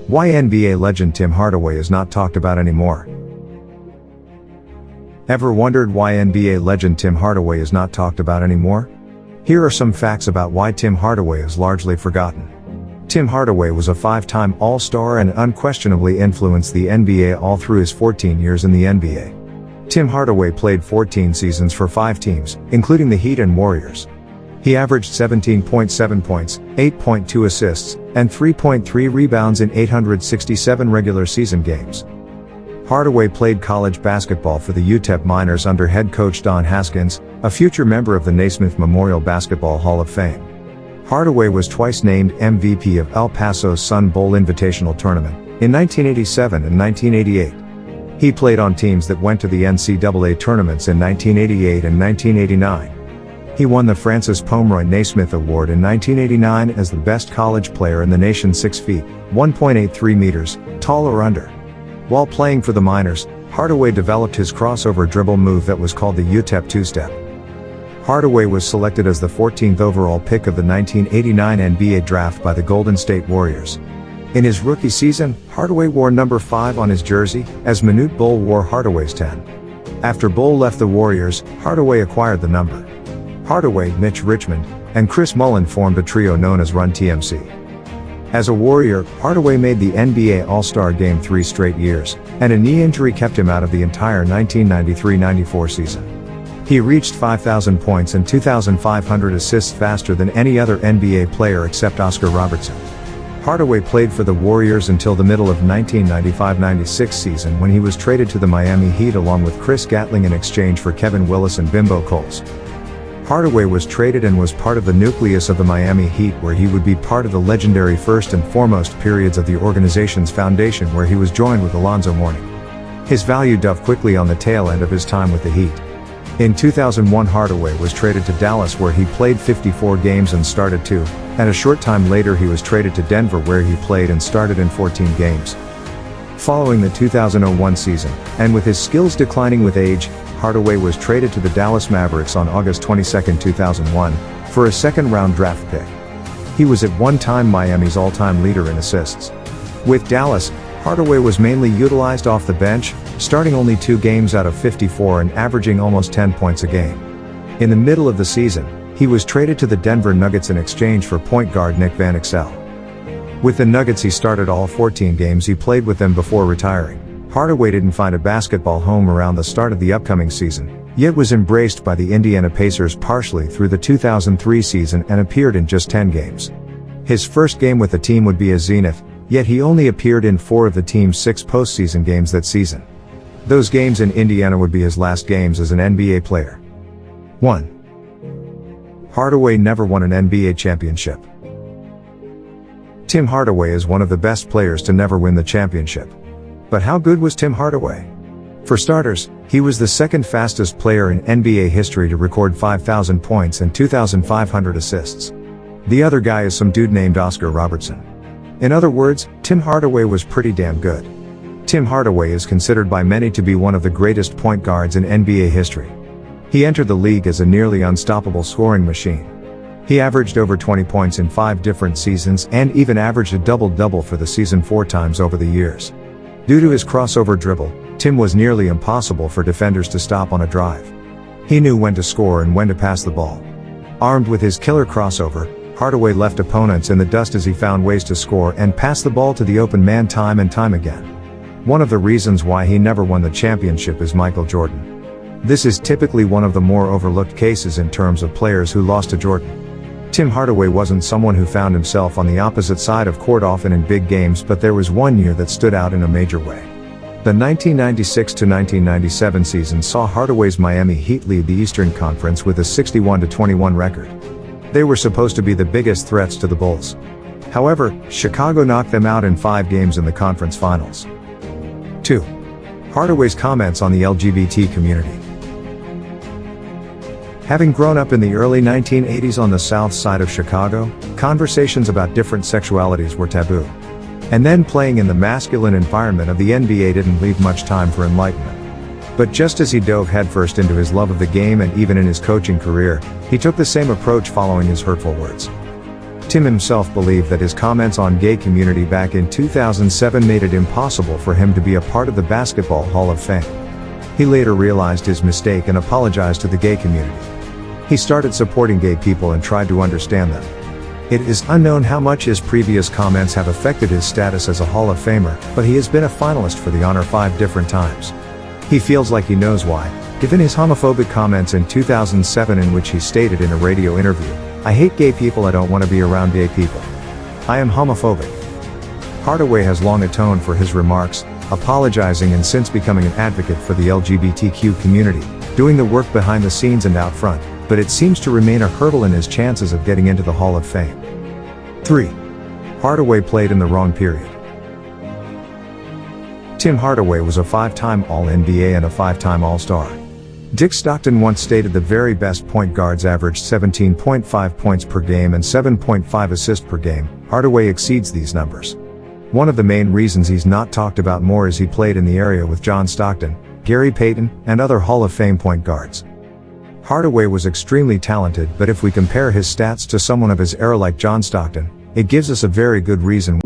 Why NBA legend Tim Hardaway is not talked about anymore. Ever wondered why NBA legend Tim Hardaway is not talked about anymore? Here are some facts about why Tim Hardaway is largely forgotten. Tim Hardaway was a 5-time All-Star and unquestionably influenced the NBA all through his 14 years in the NBA. Tim Hardaway played 14 seasons for 5 teams, including the Heat and Warriors. He averaged 17.7 points, 8.2 assists, and 3.3 rebounds in 867 regular season games. Hardaway played college basketball for the UTEP Miners under head coach Don Haskins, a future member of the Naismith Memorial Basketball Hall of Fame. Hardaway was twice named MVP of El Paso's Sun Bowl Invitational Tournament, in 1987 and 1988. He played on teams that went to the NCAA tournaments in 1988 and 1989. He won the Francis Pomeroy Naismith Award in 1989 as the best college player in the nation 6 feet, 1.83 meters, tall or under. While playing for the Miners, Hardaway developed his crossover dribble move that was called the UTEP two-step. Hardaway was selected as the 14th overall pick of the 1989 NBA draft by the Golden State Warriors. In his rookie season, Hardaway wore number 5 on his jersey, as Manute Bol wore Hardaway's 10. After Bol left the Warriors, Hardaway acquired the number. Hardaway, Mitch Richmond, and Chris Mullin formed a trio known as Run TMC. As a Warrior, Hardaway made the NBA All-Star Game 3 straight years, and a knee injury kept him out of the entire 1993-94 season. He reached 5,000 points and 2,500 assists faster than any other NBA player except Oscar Robertson. Hardaway played for the Warriors until the middle of 1995-96 season when he was traded to the Miami Heat along with Chris Gatling in exchange for Kevin Willis and Bimbo Coles. Hardaway was traded and was part of the nucleus of the Miami Heat, where he would be part of the legendary first and foremost periods of the organization's foundation, where he was joined with Alonzo Mourning. His value dove quickly on the tail end of his time with the Heat. In 2001, Hardaway was traded to Dallas, where he played 54 games and started 2, and a short time later he was traded to Denver, where he played and started in 14 games. Following the 2001 season, and with his skills declining with age, Hardaway was traded to the Dallas Mavericks on August 22, 2001, for a second-round draft pick. He was at one time Miami's all-time leader in assists. With Dallas, Hardaway was mainly utilized off the bench, starting only 2 games out of 54 and averaging almost 10 points a game. In the middle of the season, he was traded to the Denver Nuggets in exchange for point guard Nick Van Exel. With the Nuggets, he started all 14 games he played with them before retiring. Hardaway didn't find a basketball home around the start of the upcoming season, yet was embraced by the Indiana Pacers partially through the 2003 season and appeared in just 10 games. His first game with the team would be as Zenith, yet he only appeared in 4 of the team's 6 postseason games that season. Those games in Indiana would be his last games as an NBA player. 1. Hardaway never won an NBA championship. Tim Hardaway is one of the best players to never win the championship. But how good was Tim Hardaway? For starters, he was the second fastest player in NBA history to record 5,000 points and 2,500 assists. The other guy is some dude named Oscar Robertson. In other words, Tim Hardaway was pretty damn good. Tim Hardaway is considered by many to be one of the greatest point guards in NBA history. He entered the league as a nearly unstoppable scoring machine. He averaged over 20 points in 5 different seasons and even averaged a double-double for the season 4 times over the years. Due to his crossover dribble, Tim was nearly impossible for defenders to stop on a drive. He knew when to score and when to pass the ball. Armed with his killer crossover, Hardaway left opponents in the dust as he found ways to score and pass the ball to the open man time and time again. One of the reasons why he never won the championship is Michael Jordan. This is typically one of the more overlooked cases in terms of players who lost to Jordan. Tim Hardaway wasn't someone who found himself on the opposite side of court often in big games, but there was one year that stood out in a major way. The 1996-1997 season saw Hardaway's Miami Heat lead the Eastern Conference with a 61-21 record. They were supposed to be the biggest threats to the Bulls. However, Chicago knocked them out in 5 games in the conference finals. 2. Hardaway's comments on the LGBT community. Having grown up in the early 1980s on the south side of Chicago, conversations about different sexualities were taboo. And then playing in the masculine environment of the NBA didn't leave much time for enlightenment. But just as he dove headfirst into his love of the game and even in his coaching career, he took the same approach following his hurtful words. Tim himself believed that his comments on gay community back in 2007 made it impossible for him to be a part of the Basketball Hall of Fame. He later realized his mistake and apologized to the gay community. He started supporting gay people and tried to understand them. It is unknown how much his previous comments have affected his status as a Hall of Famer, but he has been a finalist for the honor 5 different times. He feels like he knows why, given his homophobic comments in 2007 in which he stated in a radio interview, "I hate gay people, I don't want to be around gay people. I am homophobic." Hardaway has long atoned for his remarks, apologizing and since becoming an advocate for the LGBTQ community, doing the work behind the scenes and out front, but it seems to remain a hurdle in his chances of getting into the Hall of Fame. 3. Hardaway played in the wrong period. Tim Hardaway was a 5-time All-NBA and a 5-time All-Star. Dick Stockton once stated the very best point guards averaged 17.5 points per game and 7.5 assists per game. Hardaway exceeds these numbers. One of the main reasons he's not talked about more is he played in the area with John Stockton, Gary Payton, and other Hall of Fame point guards. Hardaway was extremely talented, but if we compare his stats to someone of his era like John Stockton, it gives us a very good reason.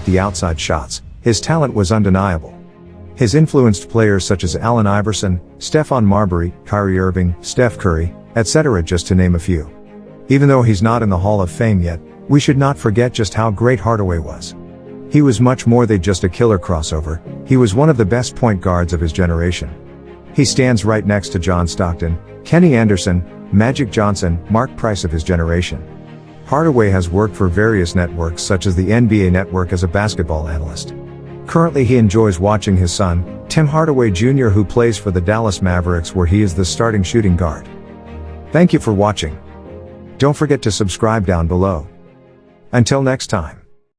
The outside shots, his talent was undeniable. His influenced players such as Allen Iverson, Stephon Marbury, Kyrie Irving, Steph Curry, etc., just to name a few. Even though he's not in the Hall of Fame yet, we should not forget just how great Hardaway was. He was much more than just a killer crossover, he was one of the best point guards of his generation. He stands right next to John Stockton, Kenny Anderson, Magic Johnson, Mark Price of his generation. Hardaway has worked for various networks such as the NBA Network as a basketball analyst. Currently he enjoys watching his son, Tim Hardaway Jr., who plays for the Dallas Mavericks, where he is the starting shooting guard. Thank you for watching. Don't forget to subscribe down below. Until next time.